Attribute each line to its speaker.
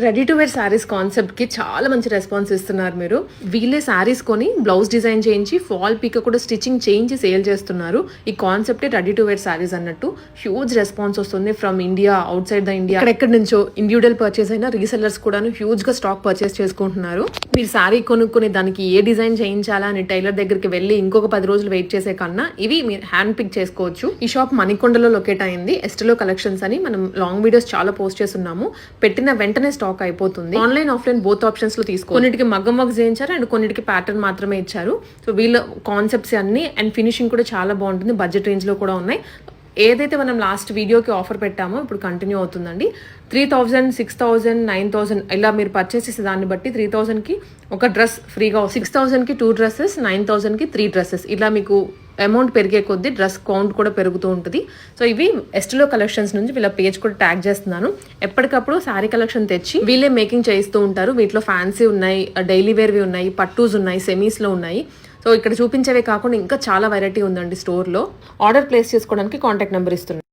Speaker 1: Ready to wear saris concept కి చాలా మంచి రెస్పాన్స్ ఇస్తున్నారు మీరు. వీళ్ళే శారీస్ కొని బ్లౌజ్ డిజైన్ చేయించి ఫాల్ పీక కూడా స్టిచ్చింగ్ చేయించి సేల్ చేస్తున్నారు. ఈ concept ready to wear saris అన్నట్టు హ్యూజ్ రెస్పాన్స్ వస్తుంది from India, outside the India, ఎక్కడి నుంచో ఇండివిడువల్ పర్చేస్ అయినా రీసెల్లర్స్ కూడా హ్యూజ్ గా స్టాక్ పర్చేస్ చేసుకుంటున్నారు. మీరు శారీ కొనుక్కుని దానికి ఏ డిజైన్ చేయించాలా అని టైలర్ దగ్గరికి వెళ్ళి ఇంకొక 10 రోజులు వెయిట్ చేసే కన్నా ఇవి మీరు హ్యాండ్ పిక్ చేసుకోవచ్చు. ఈ షాప్ మణికొండలో లొకేట్ అయింది. ఎస్టెలో కలెక్షన్స్ అని మనం లాంగ్ వీడియోస్ చాలా పోస్ట్ చేస్తున్నాము. పెట్టిన వెంటనే స్టాక్ అయిపోతుంది. ఆన్లైన్ ఆఫ్లైన్ బోత్ ఆప్షన్స్ లో తీసుకో. కొన్నిటికి మగ్గం వర్క్ చేయించారు అండ్ కొన్నిటికి ప్యాటర్న్ మాత్రమే ఇచ్చారు. సో వీళ్ళ కాన్సెప్ట్స్ అన్ని అండ్ ఫినిషింగ్ కూడా చాలా బాగుంటుంది. బడ్జెట్ రేంజ్ లో కూడా ఉన్నాయి. ఏదైతే మనం లాస్ట్ వీడియోకి ఆఫర్ పెట్టామో ఇప్పుడు కంటిన్యూ అవుతుందండి. 3000, 6000, 9000 ఇలా మీరు పర్చేస్ చేసే దాన్ని బట్టి 3000 కి ఒక డ్రెస్ ఫ్రీగా, 6000 కి 2 డ్రెస్సెస్, 9000 కి 3 డ్రెస్సెస్, ఇలా మీకు అమౌంట్ పెరిగే కొద్దీ డ్రెస్ కౌంట్ కూడా పెరుగుతూ ఉంటుంది. సో ఇవి ఎస్టెలో కలెక్షన్స్ నుంచి వీళ్ళ పేజ్ కూడా ట్యాగ్ చేస్తున్నాను. ఎప్పటికప్పుడు శారీ కలెక్షన్ తెచ్చి వీళ్ళే మేకింగ్ చేయిస్తూ ఉంటారు. వీటిలో ఫ్యాన్సీ ఉన్నాయి, డైలీ వేర్వి ఉన్నాయి, పట్టూస్ ఉన్నాయి, సెమీస్లో ఉన్నాయి. సో ఇక్కడ చూపించేవే కాకుండా ఇంకా చాలా వెరైటీ ఉందండి స్టోర్లో. ఆర్డర్ ప్లేస్ చేసుకోవడానికి కాంటాక్ట్ నెంబర్ ఇస్తున్నాను.